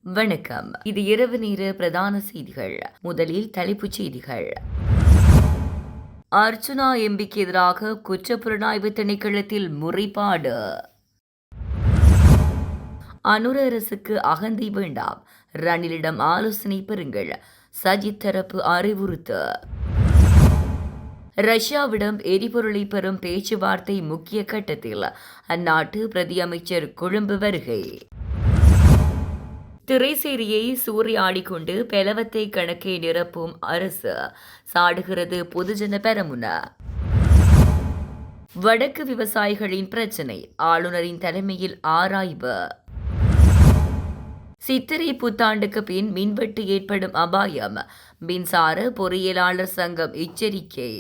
வணக்கம். இது இரவு நேர பிரதான செய்திகள். முதலில் தலைப்புச் செய்திகள். அர்ச்சுனா எம்பிக்கு எதிராக குற்றப்புலனாய்வு திணைக்களத்தில் முறைப்பாடு. அனுர அரசுக்கு அகந்தை வேண்டாம், ரணிலிடம் ஆலோசனை பெறுங்கள், சஜித் தரப்பு அறிவுறுத்து. ரஷ்யாவிடம் எரிபொருளை பெறும் பேச்சுவார்த்தை முக்கிய கட்டத்தில், அந்நாட்டு பிரதி அமைச்சர் கொழும்பு வருகை. திரைசேரியை சூறையாடிக்கொண்டு பெலவத்தை கணக்கை நிரப்பும் அரசு, சாடுகிறது பொதுஜன பெரமுன. வடக்கு விவசாயிகளின் பிரச்சினை, ஆளுநரின் தலைமையில் ஆராய்வு. சித்திரை புத்தாண்டுக்கு பின் மின்வெட்டு ஏற்படும் அபாயம், மின்சார பொறியியலாளர் சங்கம் எச்சரிக்கை.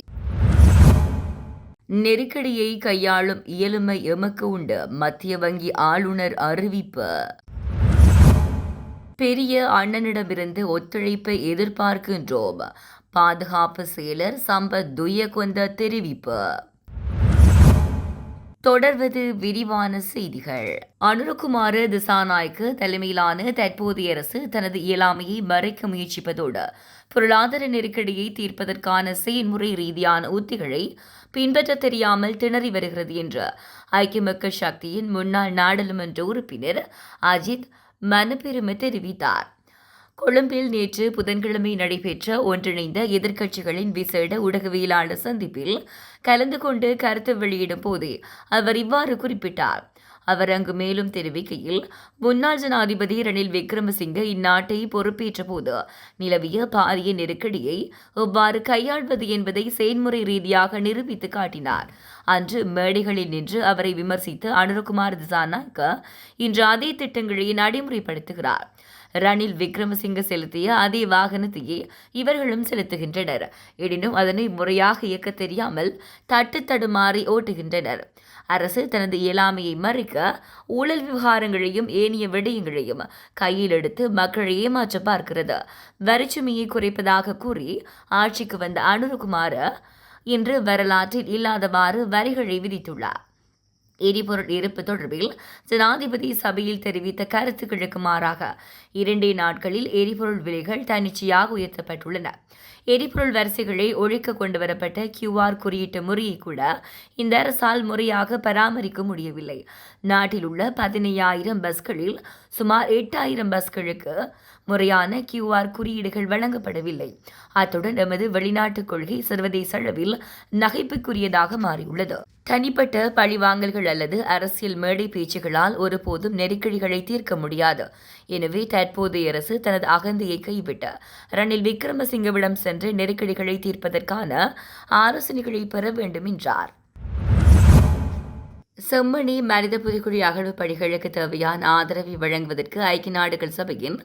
நெருக்கடியை கையாளும் இயலுமை எமக்கு உண்டு, மத்திய வங்கி ஆளுநர் அறிவிப்பு. பெரிய அண்ணனிடமிருந்து ஒத்துழைப்பை எதிர்பார்க்கின்றோம், பாதுகாப்பு செயலர் சம்பத் துய்யகொந்த தெரிவிப்பு. தொடர்வது விரிவான செய்திகள். அனுரகுமார திசாநாயக்க தலைமையிலான தற்போதைய அரசு தனது இயலாமையை மறைக்க முயற்சிப்பதோடு பொருளாதார நெருக்கடியை தீர்ப்பதற்கான செயல்முறை ரீதியான உத்திகளை பின்பற்ற தெரியாமல் திணறி வருகிறது என்று ஐக்கிய மக்கள் சக்தியின் முன்னாள் நாடாளுமன்ற உறுப்பினர் அஜித் மனப்பெருமை தெரிவித்தார். கொழும்பில் நேற்று புதன்கிழமை நடைபெற்ற ஒன்றிணைந்த எதிர்க்கட்சிகளின் விசேட ஊடகவியலாளர் சந்திப்பில் கலந்து கொண்டு கருத்து வெளியிடும் போதே அவர் இவ்வாறு குறிப்பிட்டார். அவர் அங்கு மேலும் தெரிவிக்கையில், முன்னாள் ஜனாதிபதி ரணில் விக்ரமசிங்க இந்நாட்டை பொறுப்பேற்ற போது நிலவிய பாரிய நெருக்கடியை எவ்வாறு கையாள்வது என்பதை செயல்முறை ரீதியாக நிரூபித்து காட்டினார். அன்று மேடைகளில் நின்று அவரை விமர்சித்து அனுரகுமார் திசாநாயக்க இன்று அதே திட்டங்களை நடைமுறைப்படுத்துகிறார். ரணில் விக்ரமசிங்க செலுத்திய அதே வாகனத்தையே இவர்களும் செலுத்துகின்றனர். எனினும் அதனை முறையாக இயக்க தெரியாமல் தட்டு தடுமாறி ஓட்டுகின்றனர். அரசு தனது இயலாமையை மறைக்க ஊழல் விவகாரங்களையும் ஏனைய விடயங்களையும் கையில் எடுத்து மக்களை ஏமாற்ற பார்க்கிறது. வரிச்சுமையை குறைப்பதாக கூறி ஆட்சிக்கு வந்த அனுரகுமார இன்று வரலாற்றில் இல்லாதவாறு வரிகளை விதித்துள்ளார். எரிபொருள் இருப்பு தொடர்பில் ஜனாதிபதி சபையில் தெரிவித்த கருத்துக்களுக்கு மாறாக 2 நாட்களில் எரிபொருள் விலைகள் தன்னிச்சையாக உயர்த்தப்பட்டுள்ளன. எரிபொருள் வரிசைகளை ஒழிக்க கொண்டுவரப்பட்ட QR குறியீட்டு முறையை கூட இந்த அரசால் முறையாக பராமரிக்க முடியவில்லை. நாட்டில் உள்ள 15,000 பஸ்களில் சுமார் 8,000 பஸ்களுக்கு முறையான QR குறியீடுகள் வழங்கப்படவில்லை. அத்துடன் எமது வெளிநாட்டுக் கொள்கை சர்வதேச அளவில் நகைப்புக்குரியதாக மாறியுள்ளது. தனிப்பட்ட பழிவாங்கல்கள் அல்லது அரசியல் மேடை பேச்சுகளால் ஒருபோதும் நெருக்கடிகளை தீர்க்க முடியாது. எனவே தற்போதைய அரசு தனது அகந்தையை கைவிட்டு ரணில் விக்ரமசிங்கவிடம் சென்று நெருக்கடிகளை தீர்ப்பதற்கான ஆலோசனைகளை பெற வேண்டும் என்றார். செம்மணி மனித புதைக்குழி அகழ்வு பணிகளுக்கு தேவையான ஆதரவை வழங்குவதற்கு ஐக்கிய நாடுகள் சபையின்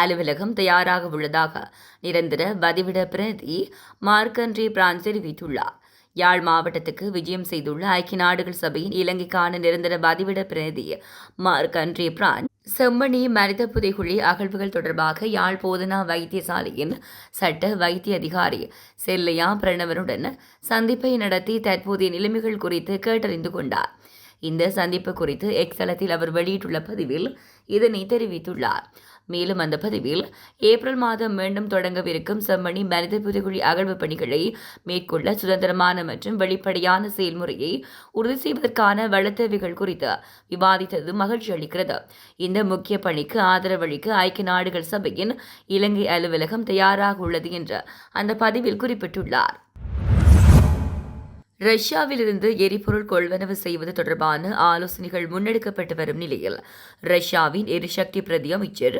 அலுவலகம் தயாராக உள்ளதாக நிரந்தர வதிவிட பிரதி மார்க்-அன்றே பிரான்ஸ் தெரிவித்துள்ளார். யாழ் மாவட்டத்துக்கு விஜயம் செய்துள்ள ஐக்கிய நாடுகள் சபையின் இலங்கைக்கான நிரந்தர வதிவிட பிரதி மார்க்-அன்றே பிரான்ஸ் செம்மணி மனித புதைக்குழி அகழ்வுகள் தொடர்பாக யாழ் போதனா வைத்தியசாலையின் சட்ட வைத்திய அதிகாரி செல்லையா பிரணவனுடன் சந்திப்பை நடத்தி தற்போதைய நிலைமைகள் குறித்து கேட்டறிந்து கொண்டார். இந்த சந்திப்பு குறித்து எக்ஸ் தளத்தில் அவர் வெளியிட்டுள்ள பதிவில் இதனை தெரிவித்துள்ளார். மேலும் அந்த பதிவில் ஏப்ரல் மாதம் மீண்டும் தொடங்கவிருக்கும் செம்மணி மனித புதைக்குழி அகழ்வு பணிகளை மேற்கொள்ள சுதந்திரமான மற்றும் வெளிப்படையான செயல்முறையை உறுதி செய்வதற்கான வளத்தேவைகள் குறித்து விவாதித்தது மகிழ்ச்சி அளிக்கிறது. இந்த முக்கிய பணிக்கு ஆதரவளிக்க ஐக்கிய நாடுகள் சபையின் இலங்கை அலுவலகம் தயாராக உள்ளது என்று அந்த பதிவில் குறிப்பிட்டுள்ளார். ரஷ்யாவிலிருந்து எரிபொருள் கொள்வனவு செய்வது தொடர்பான ஆலோசனைகள் முன்னெடுக்கப்பட்டு வரும் நிலையில் ரஷ்யாவின் எரிசக்தி பிரதி அமைச்சர்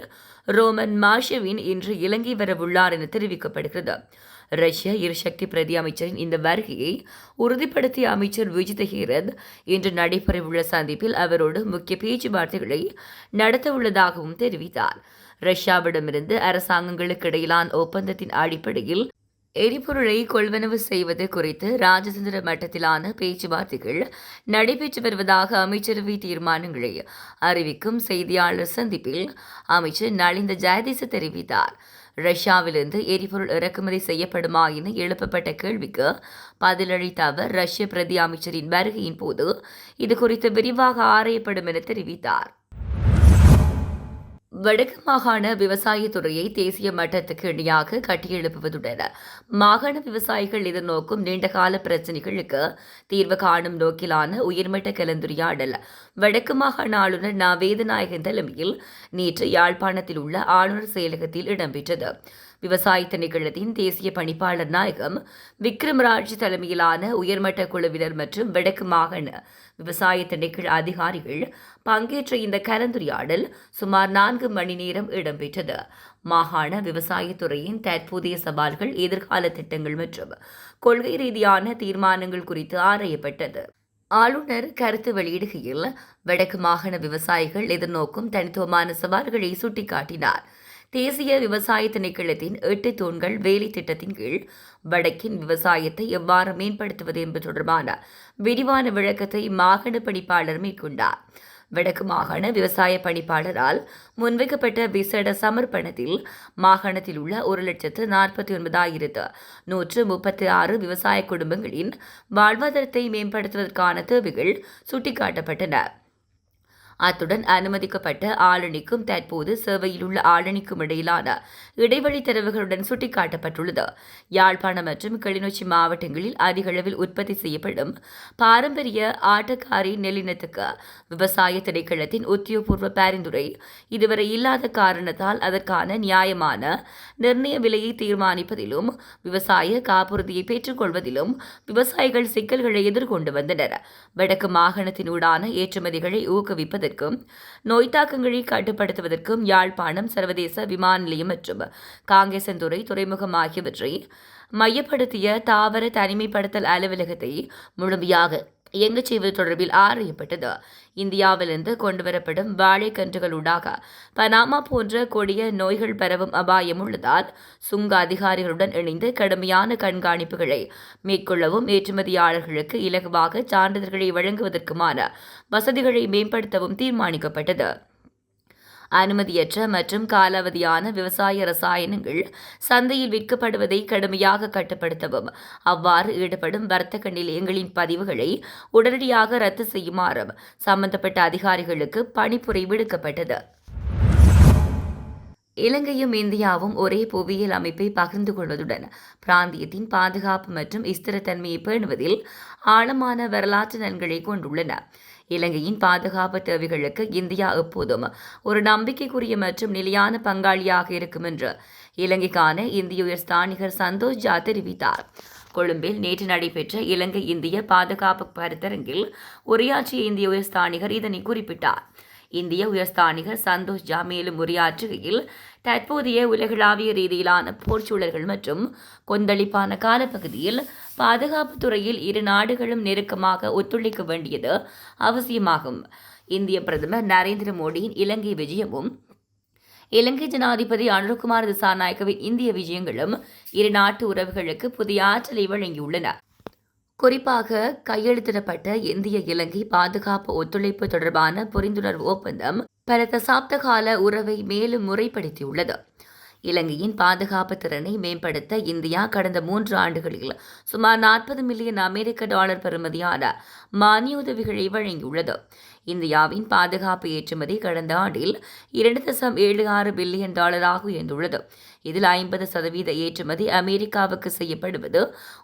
ரோமன் மாஷேவின் இன்று இலங்கை வரவுள்ளார் என தெரிவிக்கப்படுகிறது. ரஷ்ய எரிசக்தி பிரதி அமைச்சரின் இந்த வருகையை உறுதிப்படுத்திய அமைச்சர் விஜித் ஹீரத் இன்று நடைபெறவுள்ள சந்திப்பில் அவரோடு முக்கிய பேச்சுவார்த்தைகளை நடத்தவுள்ளதாகவும் தெரிவித்தார். ரஷ்யாவிடமிருந்து அரசாங்கங்களுக்கு இடையிலான ஒப்பந்தத்தின் அடிப்படையில் எரிபொருளை கொள்வனவு செய்வது குறித்து ராஜதந்திர மட்டத்திலான பேச்சுவார்த்தைகள் நடைபெற்று வருவதாக அமைச்சரவை தீர்மானங்களை அறிவிக்கும் செய்தியாளர் சந்திப்பில் அமைச்சர் நலிந்த ஜெயதிச தெரிவித்தார். ரஷ்யாவிலிருந்து எரிபொருள் இறக்குமதி செய்யப்படுமா என எழுப்பப்பட்ட கேள்விக்கு பதிலளித்த அவர், ரஷ்ய பிரதி அமைச்சரின் வருகையின் போது இதுகுறித்து விரிவாக ஆராயப்படும் என தெரிவித்தார். வடக்கு மாகாண விவசாயத்துறையை தேசிய மட்டத்துக்கு இணையாக கட்டியெழுப்புவதுடன் மாகாண விவசாயிகள் எதிர்நோக்கும் நீண்டகால பிரச்சினைகளுக்கு தீர்வு காணும் நோக்கிலான உயர்மட்ட கலந்துரையாடல் வடக்கு மாகாண ஆளுநர் ந. வேதநாயகன் தலைமையில் நேற்று யாழ்ப்பாணத்தில் உள்ள ஆளுநர் செயலகத்தில் இடம்பெற்றது. விவசாய திணைக்களத்தின் தேசிய பணிப்பாளர் நாயகம் விக்ரமராஜ் தலைமையிலான உயர்மட்ட குழுவினர் மற்றும் வடக்கு மாகாண விவசாய திணைக்கள அதிகாரிகள் பங்கேற்ற இந்த கலந்துரையாடல் சுமார் 4 மணி நேரம் இடம்பெற்றது. மாகாண விவசாயத்துறையின் தற்போதைய சவால்கள், எதிர்கால திட்டங்கள் மற்றும் கொள்கை ரீதியான தீர்மானங்கள் குறித்து ஆராயப்பட்டது. ஆளுநர் கருத்து வெளியிடுகையில் வடக்கு மாகாண விவசாயிகள் எதிர்நோக்கும் தனித்துவமான சவால்களை சுட்டிக்காட்டினார். தேசிய விவசாய திணைக்களத்தின் 8 தூண்கள் வேலை திட்டத்தின் கீழ் வடக்கின் விவசாயத்தை எவ்வாறு மேம்படுத்துவது என்பது தொடர்பான விரிவான விளக்கத்தை மாகாண பணிப்பாளர் மேற்கொண்டார். வடக்கு மாகாண விவசாய பணிப்பாளரால் முன்வைக்கப்பட்ட விசேட சமர்ப்பணத்தில் மாகாணத்தில் உள்ள 1,49,136 விவசாய குடும்பங்களின் வாழ்வாதாரத்தை மேம்படுத்துவதற்கான தேவைகள் சுட்டிக்காட்டப்பட்டன. அத்துடன் அனுமதிக்கப்பட்ட ஆளணிக்கும் தற்போது சேவையில் உள்ள ஆளணிக்கும் இடையிலான இடைவெளி தரவுகளுடன் சுட்டிக்காட்டப்பட்டுள்ளது. யாழ்ப்பாணம் மற்றும் கிளிநொச்சி மாவட்டங்களில் அதிக அளவில் உற்பத்தி செய்யப்படும் பாரம்பரிய ஆட்டக்காரி நெல்லினத்துக்கு விவசாய திணைக்களத்தின் உத்தியோகபூர்வ பரிந்துரை இதுவரை இல்லாத காரணத்தால் அதற்கான நியாயமான நிர்ணய விலையை தீர்மானிப்பதிலும் விவசாய காப்புறுதியை பெற்றுக்கொள்வதிலும் விவசாயிகள் சிக்கல்களை எதிர்கொண்டு வந்தனர். வடக்கு மாகாணத்தினூடான ஏற்றுமதிகளை ஊக்குவிப்பதற்கும் நோய் தாக்கங்களை கட்டுப்படுத்துவதற்கும் யாழ்ப்பாணம் சர்வதேச விமான நிலையம் மற்றும் காங்கேசன்துறை துறைமுகம் ஆகியவற்றை மையப்படுத்திய தாவர தனிமைப்படுத்தல் அலுவலகத்தை முழுமையாக இயங்கச் செய்வது தொடர்பில் ஆராயப்பட்டது. இந்தியாவிலிருந்து கொண்டுவரப்படும் வாழைக்கன்றுகளூடாக பனாமா போன்ற கொடிய நோய்கள் பரவும் அபாயம் உள்ளதால் சுங்க அதிகாரிகளுடன் இணைந்து கடுமையான கண்காணிப்புகளை மேற்கொள்ளவும் ஏற்றுமதியாளர்களுக்கு இலகுவாக சான்றிதழ்களை வழங்குவதற்குமான வசதிகளை மேம்படுத்தவும் தீர்மானிக்கப்பட்டது. அனுமதியற்ற மற்றும் காலாவதியான விவசாய ரசாயனங்கள் சந்தையில் விற்கப்படுவதை கடுமையாக கட்டுப்படுத்தவும் அவ்வாறு ஈடுபடும் வர்த்தக நிலையங்களின் பதிவுகளை உடனடியாக ரத்து செய்யுமாறும் சம்பந்தப்பட்ட அதிகாரிகளுக்கு பணிப்புரை விடுக்கப்பட்டது. இலங்கையும் இந்தியாவும் ஒரே புவியியல் அமைப்பை பகிர்ந்து கொள்வதுடன் பிராந்தியத்தின் பாதுகாப்பு மற்றும் ஸ்திரத்தன்மையை பேணுவதில் ஆழமான வரலாற்று நலன்களை கொண்டுள்ளன. இலங்கையின் பாதுகாப்பு தேவைகளுக்கு இந்தியா எப்போதும் ஒரு நம்பிக்கைக்குரிய மற்றும் நிலையான பங்காளியாக இருக்கும் என்று இலங்கைக்கான இந்திய உயர்ஸ்தானிகர் சந்தோஷ் ஜா தெரிவித்தார். கொழும்பில் நேற்று நடைபெற்ற இலங்கை இந்திய பாதுகாப்பு கருத்தரங்கில் உரையாற்றிய இந்திய உயர்ஸ்தானிகர் இதனை குறிப்பிட்டார். இந்திய உயர்ஸ்தானிகர் சந்தோஷ் ஜா மேலும் உரையாற்றுகையில் தற்போதைய உலகளாவிய ரீதியிலான போர்ச்சூழல்கள் மற்றும் கொந்தளிப்பான காலப்பகுதியில் பாதுகாப்பு துறையில் இரு நாடுகளும் நெருக்கமாக ஒத்துழைக்க வேண்டியது அவசியமாகும். இந்திய பிரதமர் நரேந்திர மோடியின் இலங்கை விஜயமும் இலங்கை ஜனாதிபதி அனுரகுமார் திசாநாயக்கவின் இந்திய விஜயங்களும் இரு நாட்டு உறவுகளுக்கு புதிய ஆற்றலை வழங்கியுள்ளன. குறிப்பாக கையெழுத்திடப்பட்ட இந்திய இலங்கை பாதுகாப்பு ஒத்துழைப்பு தொடர்பான புரிந்துணர்வு ஒப்பந்தம் பல தசாப்த கால உறவை மேலும் முறைப்படுத்தியுள்ளது. இலங்கையின் பாதுகாப்பு திறனை மேம்படுத்த இந்தியா கடந்த 3 ஆண்டுகளில் சுமார் $40 மில்லியன் பெறுமதியான மானியுதவிகளை வழங்கியுள்ளது. இந்தியாவின் பாதுகாப்பு ஏற்றுமதி கடந்த ஆண்டில் $2.76 பில்லியன் உயர்ந்துள்ளது. இதில் 50% ஏற்றுமதி அமெரிக்காவுக்கு செய்யப்படுவது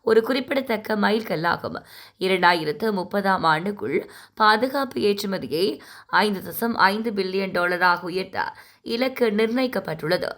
ஒரு குறிப்பிடத்தக்க மைல்கல்லாகும். 2030ஆம் ஆண்டுக்குள் பாதுகாப்பு ஏற்றுமதியை $5.5 பில்லியன் உயர்த்த இலக்கு நிர்ணயிக்கப்பட்டுள்ளது.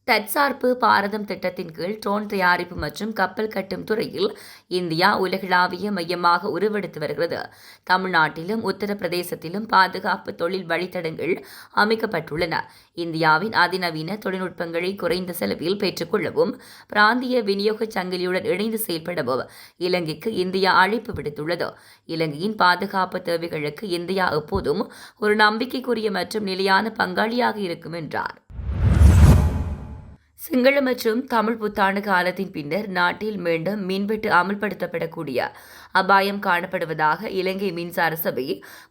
தற்சார்பு பாரதம் திட்டத்தின் கீழ் ட்ரோன் தயாரிப்பு மற்றும் கப்பல் கட்டும் துறையில் இந்தியா உலகளாவிய மையமாக உருவெடுத்து வருகிறது. தமிழ்நாட்டிலும் உத்தரப்பிரதேசத்திலும் பாதுகாப்பு தொழில் வழித்தடங்கள் அமைக்கப்பட்டுள்ளன. இந்தியாவின் அதிநவீன தொழில்நுட்பங்களை குறைந்த செலவில் பெற்றுக்கொள்ளவும் பிராந்திய விநியோக சங்கிலியுடன் இணைந்து செயல்படவும் இலங்கைக்கு இந்தியா அழைப்பு விடுத்துள்ளது. இலங்கையின் பாதுகாப்பு தேவைகளுக்கு இந்தியா எப்போதும் ஒரு நம்பிக்கைக்குரிய மற்றும் நிலையான பங்காளியாக இருக்கும் என்றார். சிங்கள மற்றும் தமிழ் புத்தாண்டு காலத்தின் பின்னர் நாட்டில் மீண்டும் மின்வெட்டு அமல்படுத்தப்படக்கூடிய அபாயம் காணப்படுவதாக இலங்கை மின்சார சபை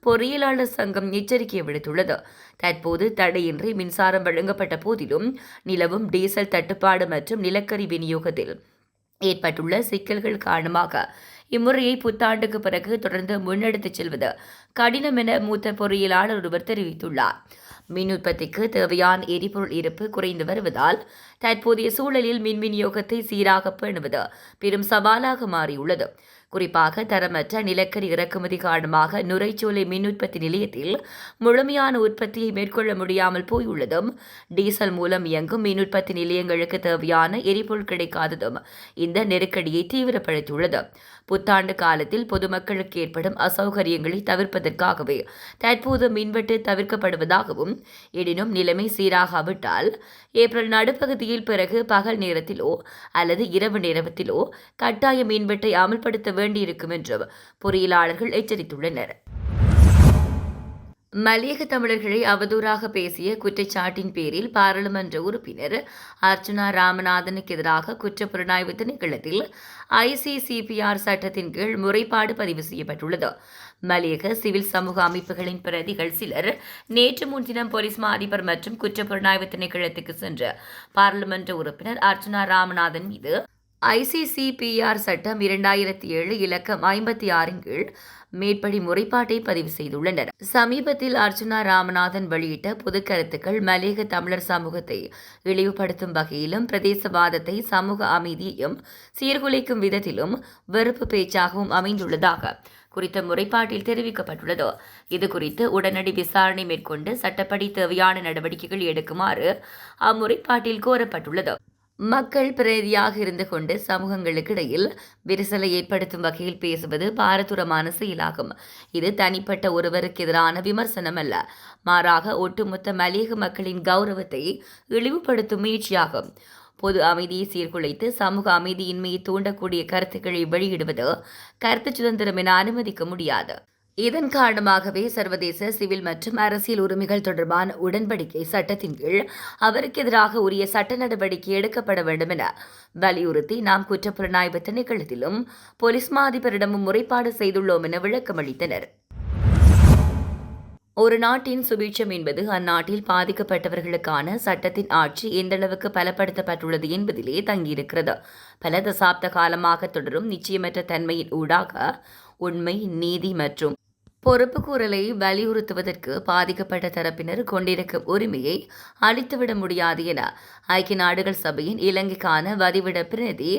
பொறியியலாளர் சங்கம் எச்சரிக்கை விடுத்துள்ளது. தற்போது தடையின்றி மின்சாரம் வழங்கப்பட்ட போதிலும் நிலவும் டீசல் தட்டுப்பாடு மற்றும் நிலக்கரி விநியோகத்தில் ஏற்பட்டுள்ள சிக்கல்கள் காரணமாக இம்முறையை புத்தாண்டுக்கு பிறகு தொடர்ந்து முன்னெடுத்துச் செல்வது கடினம் என மூத்த பொறியியலாளர் ஒருவர் தெரிவித்துள்ளார். மின் உற்பத்திக்கு தேவையான எரிபொருள் இருப்பு குறைந்து வருவதால் தற்போதைய சூழலில் மின் விநியோகத்தை சீராக பேணுவது பெரும் சவாலாக மாறியுள்ளது. குறிப்பாக தரமற்ற நிலக்கரி இறக்குமதி காரணமாக நுரைச்சோலை மின் உற்பத்தி நிலையத்தில் முழுமையான உற்பத்தியை மேற்கொள்ள முடியாமல் போயுள்ளதும், டீசல் மூலம் இயங்கும் மின் உற்பத்தி நிலையங்களுக்கு தேவையான எரிபொருள் கிடைக்காததும் இந்த நெருக்கடியை தீவிரப்படுத்தியுள்ளது. புத்தாண்டு காலத்தில் பொதுமக்களுக்கு ஏற்படும் அசௌகரியங்களை தவிர்ப்பதற்காகவே தற்போது மின்வெட்டு தவிர்க்கப்படுவதாகவும், எனினும் நிலைமை சீராகாவிட்டால் ஏப்ரல் நடுப்பகுதியில் பிறகு பகல் நேரத்திலோ அல்லது இரவு நேரத்திலோ கட்டாய மின்வெட்டை அமல்படுத்த வேண்டியிருக்கும் என்றும் பொறியியலாளர்கள் எச்சரித்துள்ளனர். மலையக தமிழர்களை அவதூறாக பேசிய குற்றச்சாட்டின் பேரில் பாராளுமன்ற உறுப்பினர் அர்ச்சுனா ராமநாதனுக்கு எதிராக குற்றப்புலனாய்வு திணைக்களத்தில் ICCPR சட்டத்தின் கீழ் முறைப்பாடு பதிவு செய்யப்பட்டுள்ளது. மலையக சிவில் சமூக அமைப்புகளின் பிரதிகள் சிலர் நேற்று முன்தினம் போலீஸ் மா அதிபர் மற்றும் குற்றப்புலனாய்வு திணைக்களத்துக்கு சென்ற பாராளுமன்ற உறுப்பினர் அர்ச்சுனா ராமநாதன் மீது ICCPR சட்டம் 2007 இலக்கம் 56 கீழ் மேற்படி முறைப்பாட்டை பதிவு செய்துள்ளனர். சமீபத்தில் அர்ச்சுனா ராமநாதன் வெளியிட்ட பொது கருத்துக்கள் மலையக தமிழர் சமூகத்தை இழிவுபடுத்தும் வகையிலும், பிரதேசவாதத்தை சமூக அமைதியையும் சீர்குலைக்கும் விதத்திலும் வெறுப்பு பேச்சாகவும் அமைந்துள்ளதாக குறித்த முறைப்பாட்டில் தெரிவிக்கப்பட்டுள்ளது. இதுகுறித்து உடனடி விசாரணை மேற்கொண்டு சட்டப்படி தேவையான நடவடிக்கைகள் எடுக்குமாறு அம்முறைப்பாட்டில் கோரப்பட்டுள்ளது. மக்கள் பிரதியாக இருந்து கொண்டு சமூகங்களுக்கு இடையில் விரிசலை ஏற்படுத்தும் வகையில் பேசுவது பாரதூரமான செயலாகும். இது தனிப்பட்ட ஒருவருக்கு எதிரான விமர்சனம் அல்ல, மாறாக ஒட்டுமொத்த மலையக மக்களின் கௌரவத்தை இழிவுபடுத்தும் முயற்சியாகும். பொது அமைதியை சீர்குலைத்து சமூக அமைதியின்மையை தூண்டக்கூடிய கருத்துக்களை வெளியிடுவது கருத்து சுதந்திரம் என அனுமதிக்க முடியாது. இதன் காரணமாகவே சர்வதேச சிவில் மற்றும் அரசியல் உரிமைகள் தொடர்பான உடன்படிக்கை சட்டத்தின் கீழ் அவருக்கு எதிராக உரிய சட்ட நடவடிக்கை எடுக்கப்பட வேண்டும் என வலியுறுத்தி நாம் குற்றப்புலனாய்வு திணைக்களத்திலும் போலீஸ் மா அதிபரிடமும் முறைப்பாடு செய்துள்ளோம் என விளக்கமளித்தனர். ஒரு நாட்டின் சுபீட்சம் என்பது அந்நாட்டில் பாதிக்கப்பட்டவர்களுக்கான சட்டத்தின் ஆட்சி எந்தளவுக்கு பலப்படுத்தப்பட்டுள்ளது என்பதிலே தங்கியிருக்கிறது. பல தசாப்த காலமாக தொடரும் நிச்சயமற்ற தன்மையின் ஊடாக உண்மை, நீதி மற்றும் பொறுப்புக்கூறலை வலியுறுத்துவதற்கு பாதிக்கப்பட்ட தரப்பினர் கொண்டிருக்கும் உரிமையை அளித்துவிட முடியாது என ஐக்கிய நாடுகள் சபையின் இலங்கைக்கான வதிவிட பிரதிநிதி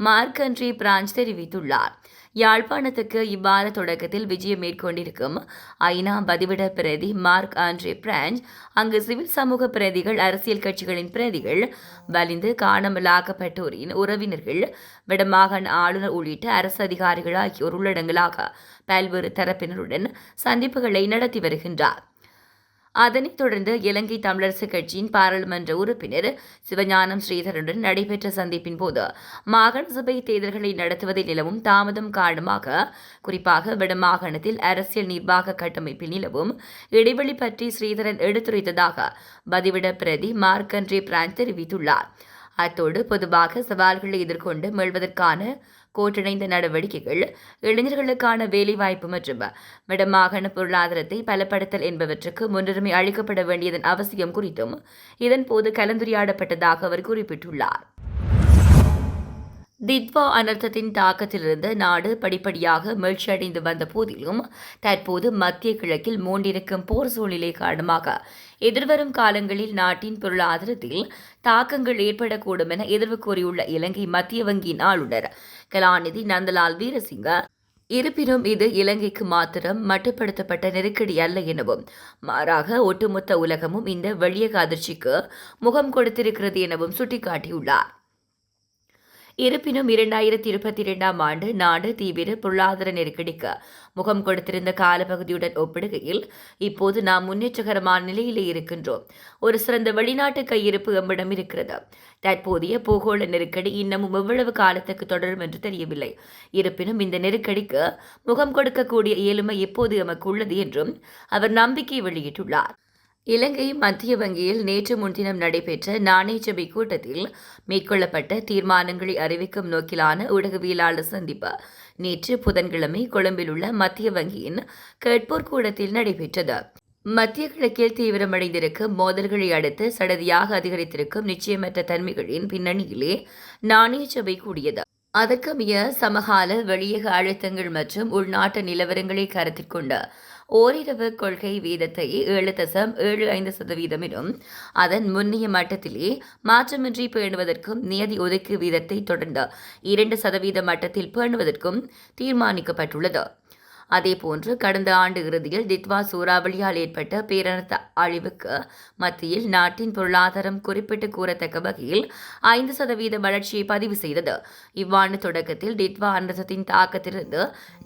மார்க் ஆண்ட்ரே பிரான்ச் தெரிவித்துள்ளார். யாழ்ப்பாணத்துக்கு இவ்வாறு தொடக்கத்தில் விஜயம் மேற்கொண்டிருக்கும் ஐநா வதிவிட பிரதி மார்க் ஆண்ட்ரே பிரான்ச் அங்கு சிவில் சமூக பிரதிகள், அரசியல் கட்சிகளின் பிரதிகள், வலிந்து காணாமலாக்கப்பட்டோரின் உறவினர்கள், வடமாகாண ஆளுநர் உள்ளிட்ட அரசு அதிகாரிகள் ஆகியோர் உள்ளடங்கலாக பல்வேறு தரப்பினருடன் சந்திப்புகளை நடத்தி வருகின்றார். அதனைத் தொடர்ந்து இலங்கை தமிழரசு கட்சியின் பாராளுமன்ற உறுப்பினர் சிவஞானம் ஸ்ரீதரனுடன் நடைபெற்ற சந்திப்பின் போது மாகாண சபை தேர்தல்களை நடத்துவதில் நிலவும் தாமதம் காரணமாக, குறிப்பாக வடமாகாணத்தில் அரசியல் நிர்வாக கட்டமைப்பில் நிலவும் இடைவெளி பற்றி ஸ்ரீதரன் எடுத்துரைத்ததாக வதிவிட பிரதி மார்க் ஆண்ட்ரே பிரான்ச் தெரிவித்துள்ளார். அத்தோடு பொதுவாக சவால்களை எதிர்கொண்டு மீள்வதற்கான கோட்டிணைந்த நடவடிக்கைகள், இளைஞர்களுக்கான வேலைவாய்ப்பு மற்றும் வடமாகாண பொருளாதாரத்தை பலப்படுத்தல் என்பவற்றுக்கு முன்னுரிமை அளிக்கப்பட வேண்டியதன் அவசியம் குறித்தும் இதன்போது கலந்துரையாடப்பட்டதாக அவர் குறிப்பிட்டுள்ளார். தித்வா அனர்த்தத்தின் தாக்கத்திலிருந்து நாடு படிப்படியாக மீழ்ச்சியடைந்து வந்த போதிலும் தற்போது மத்திய கிழக்கில் மூண்டிருக்கும் போர் சூழ்நிலை காரணமாக எதிர்வரும் காலங்களில் நாட்டின் பொருளாதாரத்தில் தாக்கங்கள் ஏற்படக்கூடும் என எதிர்வு கூறியுள்ள இலங்கை மத்திய வங்கியின் ஆளுநர் கலாநிதி நந்தலால் வீரசிங்க, இருப்பினும் இது இலங்கைக்கு மாத்திரம் மட்டுப்படுத்தப்பட்ட நெருக்கடி அல்ல எனவும், மாறாக ஒட்டுமொத்த உலகமும் இந்த வெளியக அதிர்ச்சிக்கு முகம் கொடுத்திருக்கிறது எனவும் சுட்டிக்காட்டியுள்ளார். இருப்பினும் 2022 ஆண்டு நாடு தீவிர பொருளாதார நெருக்கடிக்கு முகம் கொடுத்திருந்த காலப்பகுதியுடன் ஒப்பிடுகையில் இப்போது நாம் முன்னேற்றகரமான நிலையிலே இருக்கின்றோம். ஒரு சிறந்த வெளிநாட்டு கையிருப்பு எம்மிடம் இருக்கிறது. தற்போதைய பூகோள நெருக்கடி இன்னமும் எவ்வளவு காலத்துக்கு தொடரும் என்று தெரியவில்லை. இருப்பினும் இந்த நெருக்கடிக்கு முகம் கொடுக்கக்கூடிய இயலுமை எப்போது எமக்கு உள்ளது என்றும் அவர் நம்பிக்கை வெளியிட்டுள்ளார். இலங்கை மத்திய வங்கியில் நேற்று முன்தினம் நடைபெற்ற நாணய சபை கூட்டத்தில் மேற்கொள்ளப்பட்ட தீர்மானங்களை அறிவிக்கும் நோக்கிலான ஊடகவியலாளர் சந்திப்பு நேற்று புதன்கிழமை கொழும்பில் உள்ள மத்திய வங்கியின் கேட்போர் கூடத்தில் நடைபெற்றது. மத்திய கிழக்கில் தீவிரமடைந்திருக்கும் மோதல்களை அடுத்து சடதியாக அதிகரித்திருக்கும் நிச்சயமற்ற தன்மைகளின் பின்னணியிலே நாணய சபை கூடியது. அதற்கமைய சமகால வெளியக அழுத்தங்கள் மற்றும் உள்நாட்டு நிலவரங்களை கருத்தில் கொண்டு ஓரிரவு கொள்கை வீதத்தை 7.75% எனும் அதன் முன்னைய மட்டத்திலே மாற்றமின்றி பேணுவதற்கும் நியதி ஒதுக்கு வீதத்தை தொடர்ந்து 2% மட்டத்தில் பேணுவதற்கும் தீர்மானிக்கப்பட்டுள்ளது. அதேபோன்று கடந்த ஆண்டு இறுதியில் டிட்வா சூறாவளியால் ஏற்பட்ட பேரனர்த்த அழிவுக்கு மத்தியில் நாட்டின் பொருளாதாரம் குறிப்பிட்டு கூறத்தக்க வகையில் 5% வளர்ச்சியை பதிவு செய்தது. இவ்வாண்டு தொடக்கத்தில் டிட்வா அனர்த்தத்தின் தாக்கத்திலிருந்து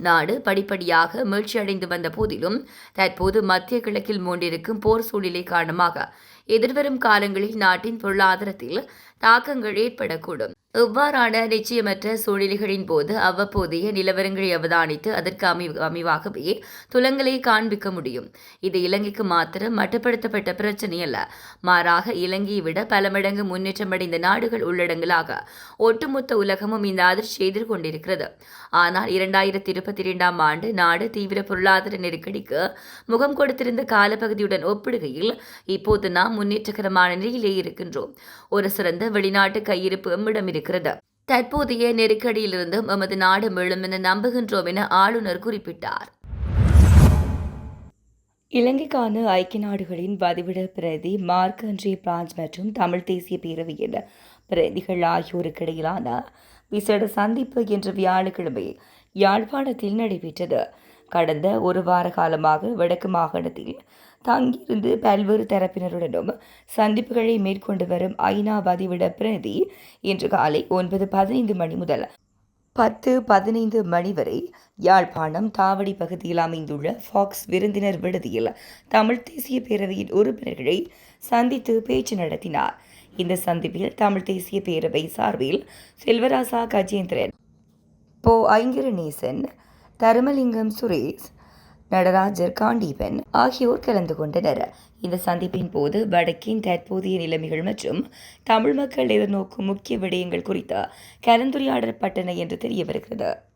நாடு படிப்படியாக மீழ்ச்சியடைந்து வந்த போதிலும் தற்போது மத்திய கிழக்கில் மூண்டிருக்கும் போர் சூழ்நிலை காரணமாக எதிர்வரும் காலங்களில் நாட்டின் பொருளாதாரத்தில் தாக்கங்கள் ஏற்படக்கூடும். இவ்வாறான நிச்சயமற்ற சூழ்நிலைகளின் போது அவ்வப்போதைய நிலவரங்களை அவதானித்து அதற்கு அமைவாகவே துலங்களை காண்பிக்க முடியும். இது இலங்கைக்கு மாத்திரம் மட்டுப்படுத்தப்பட்ட பிரச்சினை அல்ல. மாறாக இலங்கையை விட பல மடங்கு முன்னேற்றமடைந்த நாடுகள் உள்ளடங்கலாக ஒட்டுமொத்த உலகமும் இந்த அதிர்ச்சியை எதிர்கொண்டிருக்கிறது. ஆனால் 2022 ஆண்டு நாடு தீவிர பொருளாதார நெருக்கடிக்கு முகம் கொடுத்திருந்த காலப்பகுதியுடன் ஒப்பிடுகையில் இப்போது நாம் முன்னேற்றகரமான நிலையிலே இருக்கின்றோம். ஒரு சிறந்த வெளிநாட்டு கையிருப்பு எம்மிடம் இருக்கிறது. தற்போதைய நெருக்கடியிலிருந்து எமது நாடு மீளும் என நம்புகின்றோம் என ஆளுநர் குறிப்பிட்டார். இலங்கைக்கான ஐக்கிய நாடுகளின் வதிவிட பிரதி மார்க் அண்ட்ரே பிரான்ஸ் மற்றும் தமிழ் தேசிய பேரவையின் பிரதிகள் ஆகியோருக்கிடையிலான விசேட சந்திப்பு இன்று வியாழக்கிழமை யாழ்ப்பாணத்தில் நடைபெற்றது. கடந்த ஒரு வார காலமாக வடக்கு மாகாணத்தில் தங்கியிருந்து பல்வேறு தரப்பினருடனும் சந்திப்புகளை மேற்கொண்டு வரும் ஐநா வதிவிட பிரதி இன்று காலை 9:15 மணி முதல் 10:15 மணி வரை யாழ்ப்பாணம் தாவடி பகுதியில் அமைந்துள்ள ஃபாக்ஸ் விருந்தினர் விடுதியில் தமிழ் தேசிய பேரவையின் உறுப்பினர்களை சந்தித்து பேச்சு நடத்தினார். இந்த சந்திப்பில் தமிழ் தேசிய பேரவை சார்பில் செல்வராசா கஜேந்திரன், போ ஐங்கரநேசன், தருமலிங்கம் சுரேஷ், நடராஜர் காண்டீபன் ஆகியோர் கலந்து கொண்டனர். இந்த சந்திப்பின் போது வடக்கின் தற்போதைய நிலைமைகள் மற்றும் தமிழ் மக்கள் எதிர்நோக்கும் முக்கிய விடயங்கள் குறித்து கலந்துரையாடப்பட்டன என்று தெரிய வருகிறது.